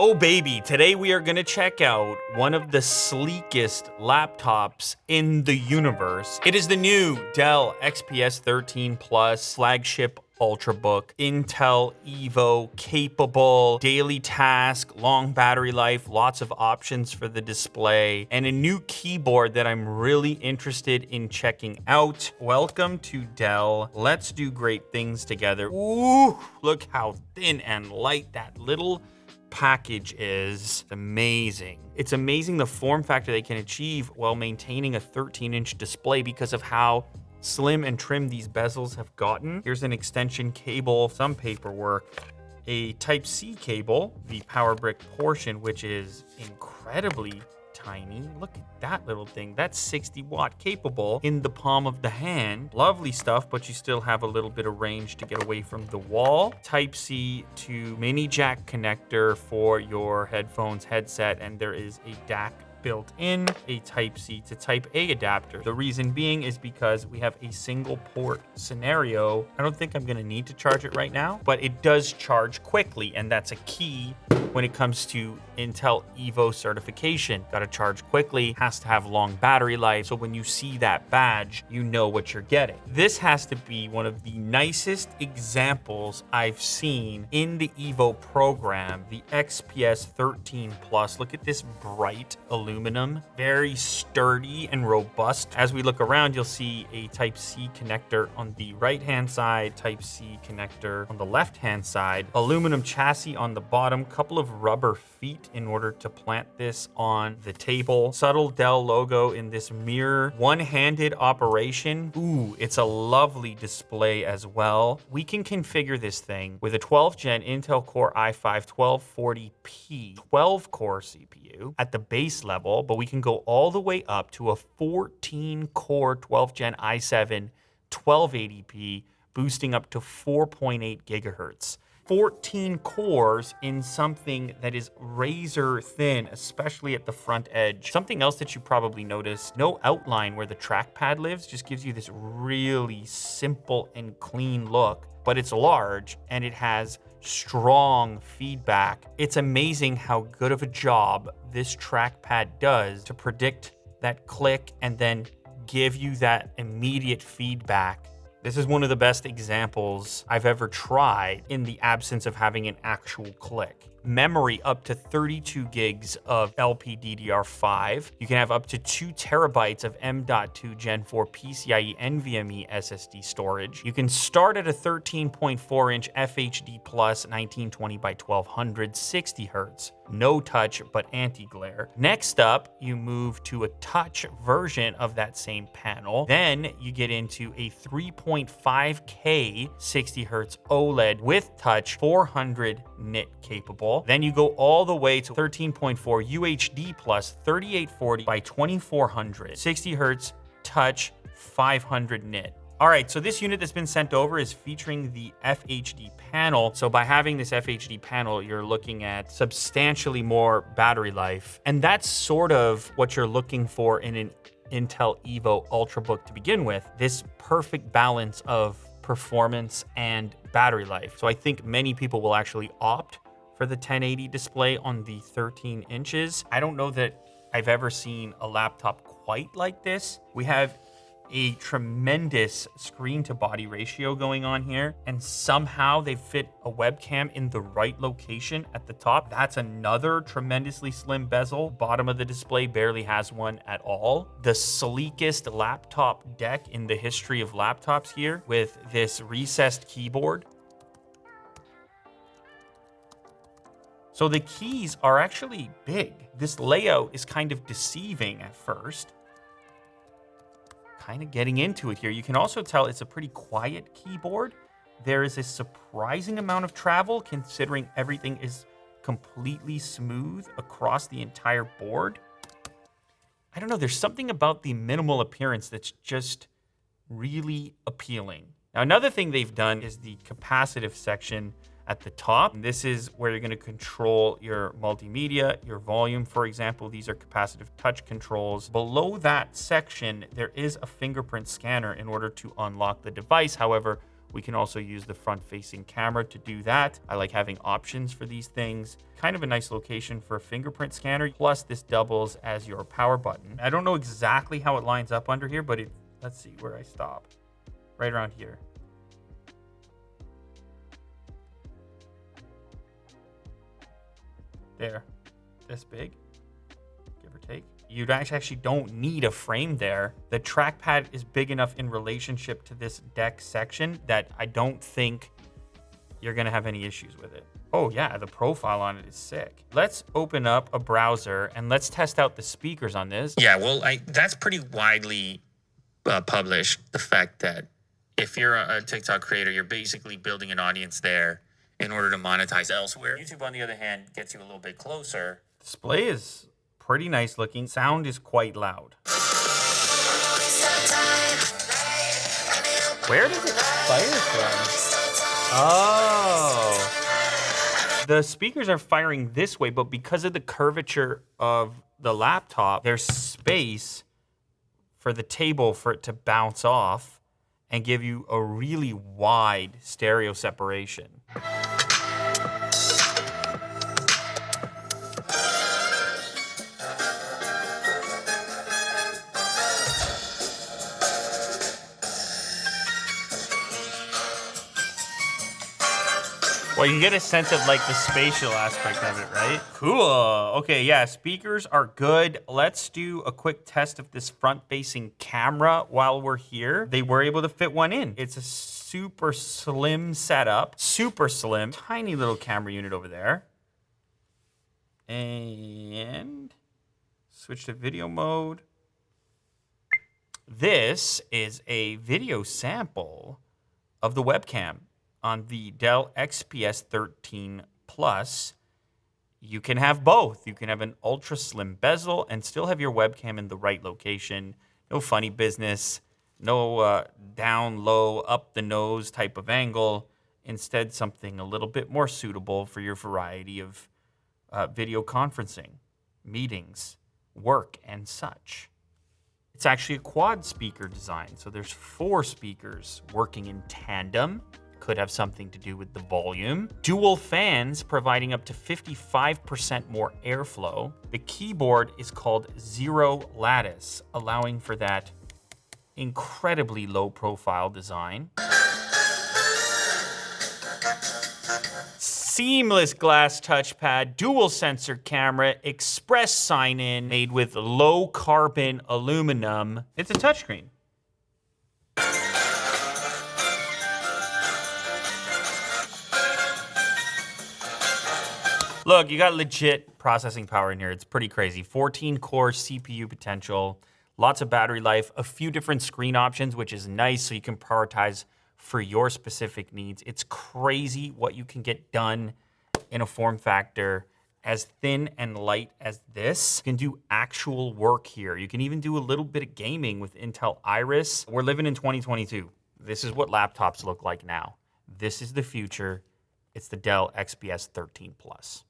Oh baby, today we are going to check out one of the sleekest laptops in the universe. It is the new Dell XPS 13 Plus flagship Ultrabook, Intel Evo capable, daily task, long battery life, lots of options for the display, and a new keyboard that I'm really interested in checking out. Welcome to Dell. Let's do great things together. Ooh, look how thin and light that little package is. Amazing. It's amazing the form factor they can achieve while maintaining a 13-inch display because of how slim and trim these bezels have gotten. Here's an extension cable, some paperwork, a Type-C cable, the power brick portion, which is incredibly tiny. Look at that little thing. That's 60-watt capable in the palm of the hand. Lovely stuff, but you still have a little bit of range to get away from the wall. Type-C to mini jack connector for your headphones, headset, and there is a DAC built in, a Type-C to Type-A adapter. The reason being is because we have a single port scenario. I don't think I'm gonna need to charge it right now, but it does charge quickly, and that's a key when it comes to Intel Evo certification. Gotta charge quickly, has to have long battery life, so when you see that badge, you know what you're getting. This has to be one of the nicest examples I've seen in the Evo program, the XPS 13 Plus. Look at this bright aluminum, very sturdy and robust. As we look around, you'll see a Type-C connector on the right-hand side, Type-C connector on the left-hand side, aluminum chassis on the bottom, couple of rubber feet in order to plant this on the table. Subtle Dell logo in this mirror, one-handed operation. Ooh, it's a lovely display as well. We can configure this thing with a 12th gen Intel Core i5-1240p 12-core CPU at the base level, but we can go all the way up to a 14-core 12th gen i7 1280p, boosting up to 4.8 gigahertz. 14 cores in something that is razor thin, especially at the front edge. Something else that you probably noticed, no outline where the trackpad lives, just gives you this really simple and clean look, but it's large and it has strong feedback. It's amazing how good of a job this trackpad does to predict that click and then give you that immediate feedback. This is one of the best examples I've ever tried in the absence of having an actual click. Memory up to 32 gigs of LPDDR5. You can have up to 2 terabytes of M.2 Gen 4 PCIe NVMe SSD storage. You can start at a 13.4-inch Fhd Plus 1920 by 1200 60 Hz. No touch, but anti-glare. Next up, you move to a touch version of that same panel. Then you get into a 3.5K 60 Hz OLED with touch, 400 nit capable. Then you go all the way to 13.4 UHD plus 3840 by 2400, 60 Hz touch, 500 nit. All right, so this unit that's been sent over is featuring the Fhd panel. So by having this Fhd panel, you're looking at substantially more battery life. And that's sort of what you're looking for in an Intel Evo Ultrabook to begin with, this perfect balance of performance and battery life. So I think many people will actually opt for the 1080 display on the 13 inches. I don't know that I've ever seen a laptop quite like this. We have a tremendous screen to body ratio going on here, and somehow they fit a webcam in the right location at the top. That's another tremendously slim bezel. Bottom of the display barely has one at all. The sleekest laptop deck in the history of laptops here with this recessed keyboard. So the keys are actually big. This layout is kind of deceiving at first. Kind of getting into it here. You can also tell it's a pretty quiet keyboard. There is a surprising amount of travel considering everything is completely smooth across the entire board. I don't know, there's something about the minimal appearance that's just really appealing. Now, another thing they've done is the capacitive section at the top. This is where you're going to control your multimedia, your volume, for example. These are capacitive touch controls. Below that section, there is a fingerprint scanner in order to unlock the device. However, We can also use the front-facing camera to do that. I like having options for these things. Kind of a nice location for a fingerprint scanner. Plus, this doubles as your power button. I don't know exactly how it lines up under here, but let's see where I stop. Right around here. There. This big, give or take. You actually don't need a frame there. The trackpad is big enough in relationship to this deck section that I don't think you're gonna have any issues with it. Oh yeah, the profile on it is sick. Let's open up a browser and let's test out the speakers on this. Yeah, well, that's pretty widely published, the fact that if you're a TikTok creator, you're basically building an audience there in order to monetize elsewhere. YouTube, on the other hand, gets you a little bit closer. Display is pretty nice looking. Sound is quite loud. Where does it fire from? Oh. The speakers are firing this way, but because of the curvature of the laptop, there's space for the table for it to bounce off and give you a really wide stereo separation. Well, you get a sense of like the spatial aspect of it, right? Cool. Okay, yeah, speakers are good. Let's do a quick test of this front-facing camera while we're here. They were able to fit one in. It's a super slim setup, super slim, tiny little camera unit over there. And switch to video mode. This is a video sample of the webcam on the Dell XPS 13 Plus. You can have both. You can have an ultra slim bezel and still have your webcam in the right location. No funny business, no down, low, up the nose type of angle. Instead, something a little bit more suitable for your variety of video conferencing, meetings, work, and such. It's actually a quad speaker design. So there's 4 speakers working in tandem. Could have something to do with the volume. Dual fans providing up to 55% more airflow. The keyboard is called Zero Lattice, allowing for that incredibly low profile design. Seamless glass touchpad, dual sensor camera, express sign-in, made with low carbon aluminum. It's a touchscreen. Look, you got legit processing power in here. It's pretty crazy. 14-core CPU potential, lots of battery life, a few different screen options, which is nice so you can prioritize for your specific needs. It's crazy what you can get done in a form factor as thin and light as this. You can do actual work here. You can even do a little bit of gaming with Intel Iris. We're living in 2022. This is what laptops look like now. This is the future. It's the Dell XPS 13 Plus.